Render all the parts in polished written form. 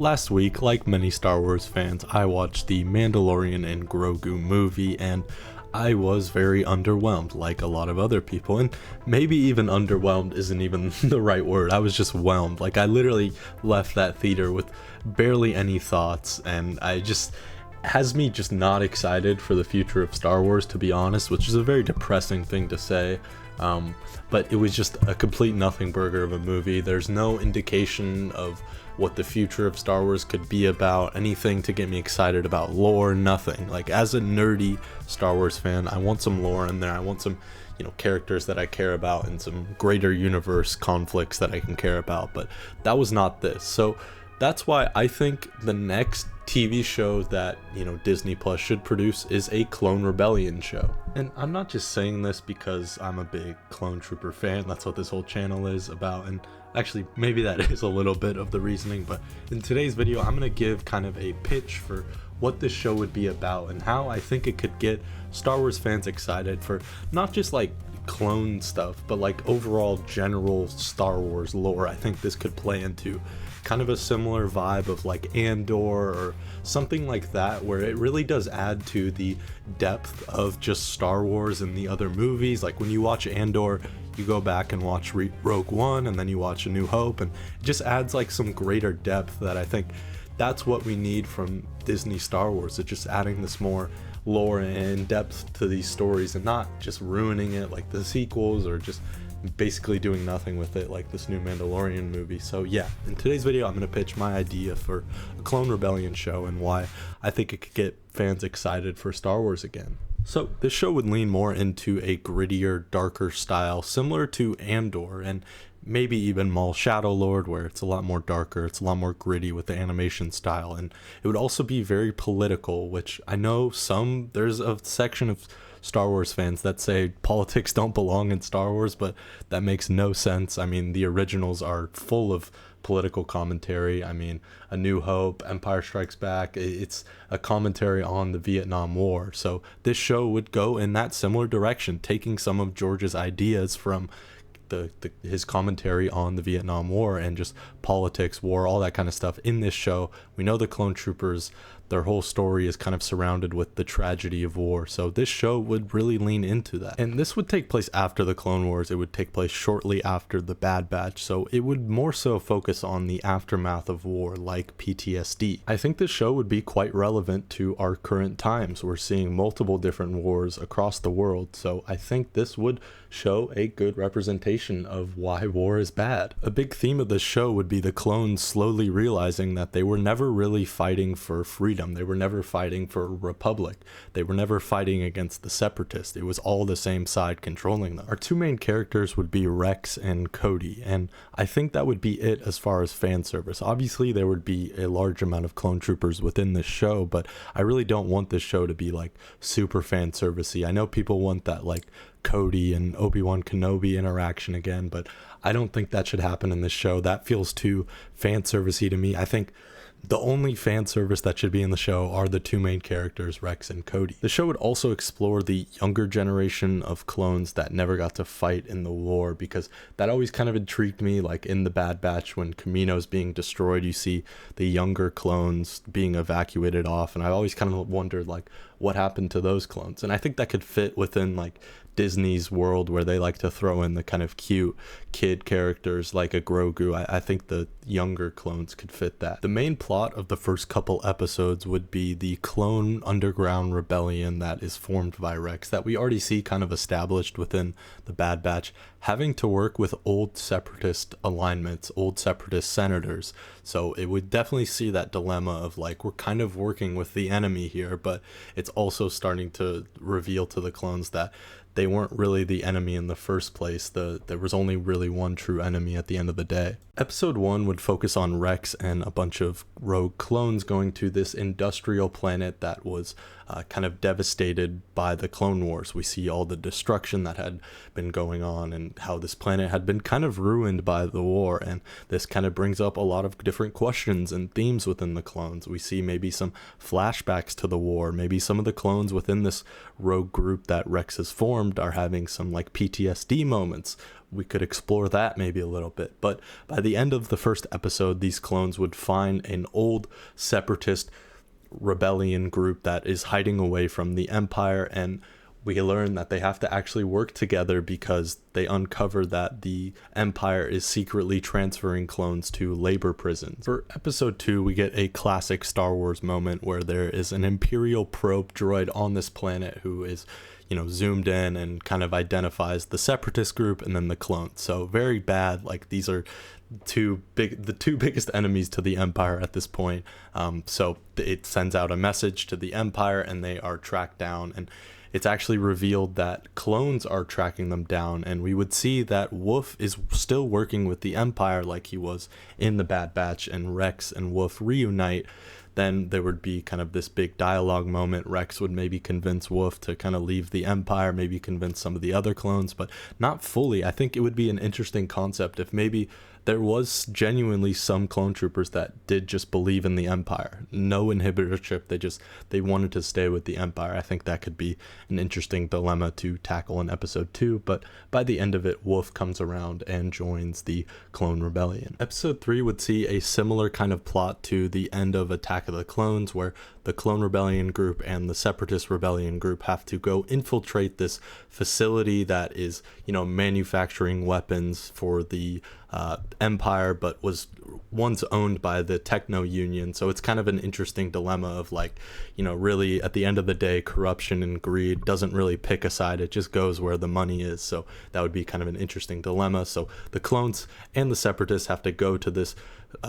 Last week, like many Star Wars fans, I watched the Mandalorian and Grogu movie, and I was very underwhelmed, like a lot of other people. And maybe even underwhelmed isn't even the right word. I was just whelmed. Like, I literally left that theater with barely any thoughts, and I just has me just not excited for the future of Star Wars, to be honest, which is a very depressing thing to say. But it was just a complete nothing burger of a movie. There's no indication of what the future of Star Wars could be about, anything to get me excited about lore, nothing. Like, as a nerdy Star Wars fan, I want some lore in there. I want some, characters that I care about and some greater universe conflicts that I can care about. But that was not this. So that's why I think the next TV show that, Disney Plus should produce is a Clone Rebellion show. And I'm not just saying this because I'm a big Clone Trooper fan. That's what this whole channel is about. And actually, maybe that is a little bit of the reasoning. But in today's video, I'm going to give kind of a pitch for what this show would be about and how I think it could get Star Wars fans excited for not just like clone stuff, but like overall general Star Wars lore. I think this could play into kind of a similar vibe of like Andor or something like that, where it really does add to the depth of just Star Wars and the other movies. Like when you watch Andor, you go back and watch Rogue One, and then you watch A New Hope, and it just adds like some greater depth that I think that's what we need from Disney Star Wars. It's just adding this more lore and depth to these stories and not just ruining it like the sequels or just basically doing nothing with it like this new Mandalorian movie. So yeah, in today's video I'm going to pitch my idea for a Clone Rebellion show and why I think it could get fans excited for Star Wars again. So this show would lean more into a grittier, darker style similar to Andor and maybe even Maul Shadow Lord, where it's a lot more darker, it's a lot more gritty with the animation style, and it would also be very political, which I know there's a section of Star Wars fans that say politics don't belong in Star Wars, but that makes no sense. I mean, the originals are full of political commentary. I mean, A New Hope, Empire Strikes Back, it's a commentary on the Vietnam War. So this show would go in that similar direction, taking some of George's ideas from his commentary on the Vietnam War and just politics, war, all that kind of stuff in this show. We know the clone troopers, their whole story is kind of surrounded with the tragedy of war. So this show would really lean into that. And this would take place after the Clone Wars. It would take place shortly after the Bad Batch. So it would more so focus on the aftermath of war, like PTSD. I think this show would be quite relevant to our current times. We're seeing multiple different wars across the world. So I think this would show a good representation of why war is bad. A big theme of this show would be the clones slowly realizing that they were never really fighting for freedom. They were never fighting for a republic. They were never fighting against the separatists. It was all the same side controlling them. Our two main characters would be Rex and Cody, and I think that would be it as far as fan service. Obviously, there would be a large amount of clone troopers within this show, but I really don't want this show to be like super fan servicey. I know people want that like Cody and Obi-Wan Kenobi interaction again, but I don't think that should happen in this show. That feels too fan servicey to me. I think the only fan service that should be in the show are the two main characters, Rex and Cody. The show would also explore the younger generation of clones that never got to fight in the war, because that always kind of intrigued me. Like in the Bad Batch, when Kamino's being destroyed, you see the younger clones being evacuated off, and I always kind of wondered like what happened to those clones. And I think that could fit within like Disney's world, where they like to throw in the kind of cute kid characters like a Grogu. I think the younger clones could fit that. The main plot of the first couple episodes would be the clone underground rebellion that is formed by Rex, that we already see kind of established within the Bad Batch, having to work with old separatist alignments, old separatist senators. So it would definitely see that dilemma of like, we're kind of working with the enemy here, but it's also starting to reveal to the clones that they weren't really the enemy in the first place. There was only really one true enemy at the end of the day. Episode 1 would focus on Rex and a bunch of rogue clones going to this industrial planet that was kind of devastated by the Clone Wars. We see all the destruction that had been going on and how this planet had been kind of ruined by the war, and this kind of brings up a lot of different questions and themes within the clones. We see maybe some flashbacks to the war, maybe some of the clones within this rogue group that Rex has formed formed are having some like PTSD moments. We could explore that maybe a little bit. But by the end of the first episode, these clones would find an old separatist rebellion group that is hiding away from the Empire, and we learn that they have to actually work together because they uncover that the Empire is secretly transferring clones to labor prisons. For episode 2, we get a classic Star Wars moment where there is an Imperial probe droid on this planet who is, zoomed in and kind of identifies the separatist group and then the clones. So very bad. Like, these are the two biggest enemies to the Empire at this point. So it sends out a message to the Empire and they are tracked down, and it's actually revealed that clones are tracking them down, and we would see that Wolf is still working with the Empire like he was in the Bad Batch, and Rex and Wolf reunite. Then there would be kind of this big dialogue moment. Rex would maybe convince Wolf to kind of leave the Empire, maybe convince some of the other clones, but not fully. I think it would be an interesting concept if maybe there was genuinely some clone troopers that did just believe in the Empire. No inhibitorship, they wanted to stay with the Empire. I think that could be an interesting dilemma to tackle in episode 2, but by the end of it, Wolf comes around and joins the Clone Rebellion. Episode 3 would see a similar kind of plot to the end of Attack of the Clones, where the Clone Rebellion group and the Separatist Rebellion group have to go infiltrate this facility that is, manufacturing weapons for the Empire, but was once owned by the Techno Union. So it's kind of an interesting dilemma of really at the end of the day, corruption and greed doesn't really pick a side. It just goes where the money is. So that would be kind of an interesting dilemma. So the clones and the separatists have to go to this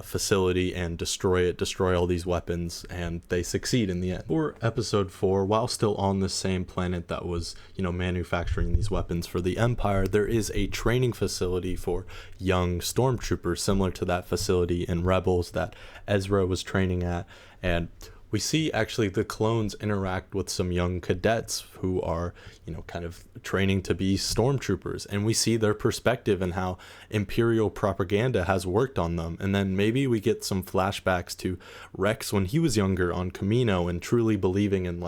facility and destroy all these weapons, and they succeed in the end. For episode 4, while still on the same planet that was, manufacturing these weapons for the Empire, there is a training facility for young stormtroopers, similar to that facility in Rebels that Ezra was training at. And we see actually the clones interact with some young cadets who are, kind of training to be stormtroopers. And we see their perspective and how Imperial propaganda has worked on them. And then maybe we get some flashbacks to Rex when he was younger on Kamino and truly believing in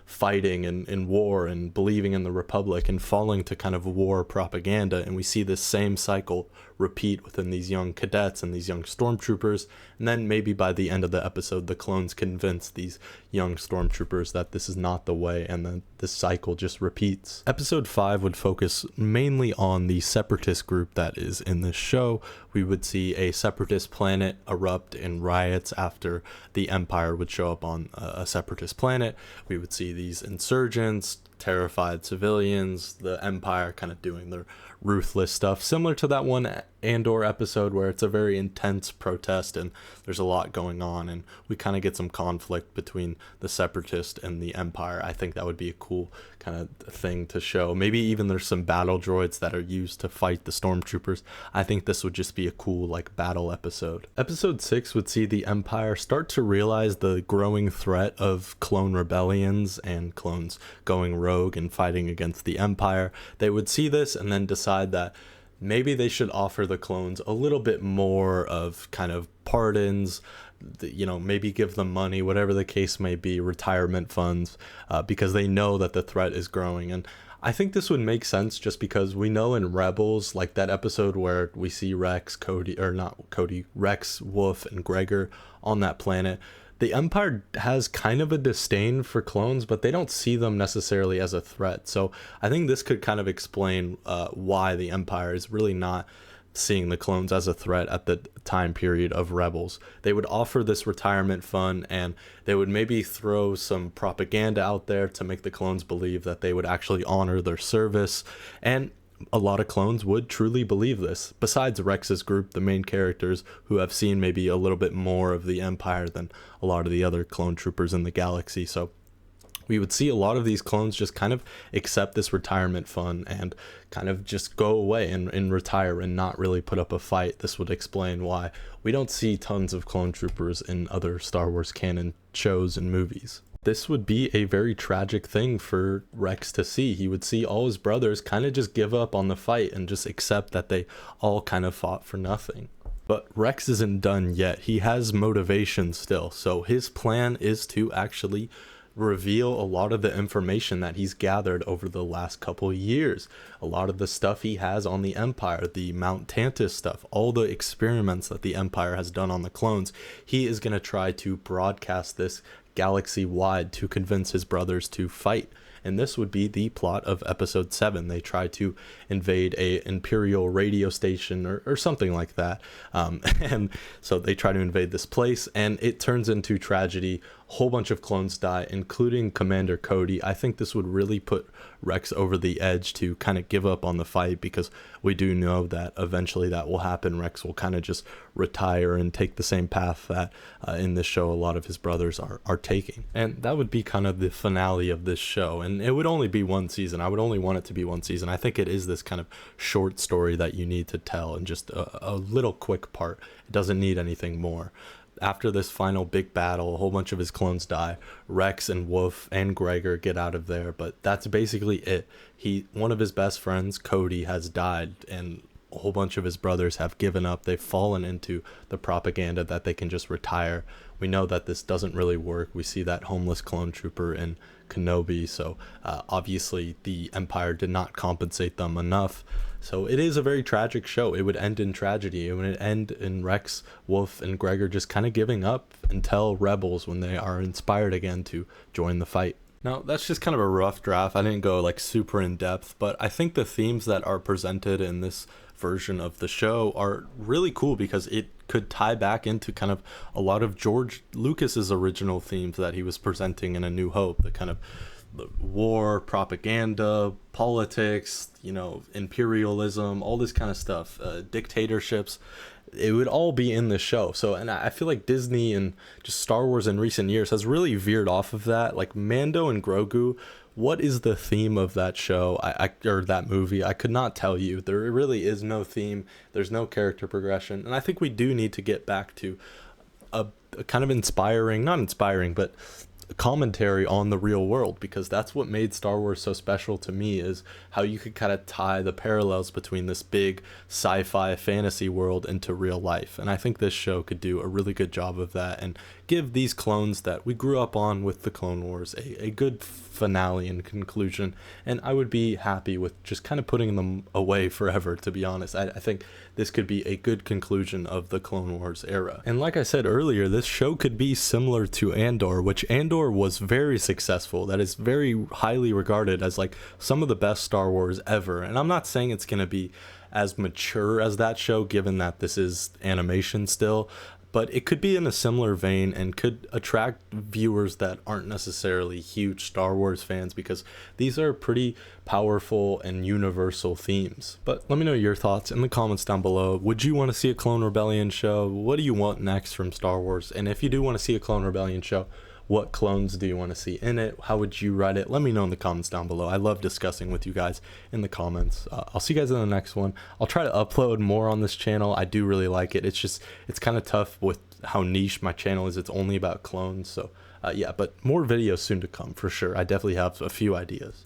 fighting and in war and believing in the Republic and falling to kind of war propaganda. And we see this same cycle repeat within these young cadets and these young stormtroopers. And then maybe by the end of the episode, the clones convince these young stormtroopers that this is not the way, and then this cycle just repeats. Episode 5 would focus mainly on the separatist group that is in this show. We would see a separatist planet erupt in riots after the Empire would show up on a separatist planet. We would see these insurgents, terrified civilians, the Empire kind of doing their ruthless stuff, similar to that one Andor episode where it's a very intense protest and there's a lot going on, and we kind of get some conflict between the separatist and the Empire. I think that would be a cool kind of thing to show. Maybe even there's some battle droids that are used to fight the stormtroopers. I think this would just be a cool battle episode. Episode 6 would see the Empire start to realize the growing threat of clone rebellions and clones going rogue and fighting against the Empire. They would see this and then decide that maybe they should offer the clones a little bit more of kind of pardons, maybe give them money, whatever the case may be, retirement funds, because they know that the threat is growing. And I think this would make sense just because we know in Rebels, like that episode where we see Rex, Wolf, and Gregor on that planet, the Empire has kind of a disdain for clones, but they don't see them necessarily as a threat. So I think this could kind of explain why the Empire is really not seeing the clones as a threat at the time period of Rebels. They would offer this retirement fund, and they would maybe throw some propaganda out there to make the clones believe that they would actually honor their service. And a lot of clones would truly believe this, besides Rex's group, the main characters, who have seen maybe a little bit more of the Empire than a lot of the other clone troopers in the galaxy. So we would see a lot of these clones just kind of accept this retirement fund and kind of just go away and retire and not really put up a fight. This would explain why we don't see tons of clone troopers in other Star Wars canon shows and movies. This would be a very tragic thing for Rex to see. He would see all his brothers kind of just give up on the fight and just accept that they all kind of fought for nothing. But Rex isn't done yet. He has motivation still. So his plan is to actually reveal a lot of the information that he's gathered over the last couple years, a lot of the stuff he has on the Empire, the Mount Tantus stuff, all the experiments that the Empire has done on the clones. He is going to try to broadcast this galaxy wide to convince his brothers to fight. And this would be the plot of episode 7. They try to invade a imperial radio station or something like that. And so they try to invade this place, and it turns into tragedy. A whole bunch of clones die, including Commander Cody. I think this would really put Rex over the edge to kind of give up on the fight, because we do know that eventually that will happen. Rex will kind of just retire and take the same path that in this show a lot of his brothers are taking. And that would be kind of the finale of this show. And it would only be one season. I would only want it to be one season. I think it is this kind of short story that you need to tell in just a little quick part. It doesn't need anything more. After this final big battle, a whole bunch of his clones die. Rex and Wolf and Gregor get out of there, but that's basically it. One of his best friends, Cody, has died, and a whole bunch of his brothers have given up. They've fallen into the propaganda that they can just retire. We know that this doesn't really work. We see that homeless clone trooper in Kenobi, so obviously the Empire did not compensate them enough. So it is a very tragic show. It would end in tragedy. It would end in Rex, Wolf, and Gregor just kind of giving up until Rebels, when they are inspired again to join the fight. Now, that's just kind of a rough draft. I didn't go like super in depth, but I think the themes that are presented in this version of the show are really cool, because it could tie back into kind of a lot of George Lucas's original themes that he was presenting in A New Hope, the kind of the war, propaganda, politics, imperialism, all this kind of stuff, dictatorships. It would all be in the show. So, and I feel like Disney and just Star Wars in recent years has really veered off of that. Like Mando and Grogu, what is the theme of that show or that movie? I could not tell you. There really is no theme. There's no character progression. And I think we do need to get back to a kind of not inspiring, but commentary on the real world, because that's what made Star Wars so special to me, is how you could kind of tie the parallels between this big sci-fi fantasy world into real life. And I think this show could do a really good job of that and give these clones that we grew up on with the Clone Wars a good finale and conclusion. And I would be happy with just kind of putting them away forever, to be honest. I think this could be a good conclusion of the Clone Wars era. And like I said earlier, this show could be similar to Andor, which Andor was very successful. That is very highly regarded as like some of the best Star Wars ever. And I'm not saying it's going to be as mature as that show, given that this is animation still, but it could be in a similar vein and could attract viewers that aren't necessarily huge Star Wars fans, because these are pretty powerful and universal themes. But let me know your thoughts in the comments down below. Would you want to see a Clone Rebellion show? What do you want next from Star Wars? And if you do want to see a Clone Rebellion show, what clones do you want to see in it? How would you write it? Let me know in the comments down below. I love discussing with you guys in the comments. I'll see you guys in the next one. I'll try to upload more on this channel. I do really like it. It's kind of tough with how niche my channel is. It's only about clones. So yeah, but more videos soon to come for sure. I definitely have a few ideas.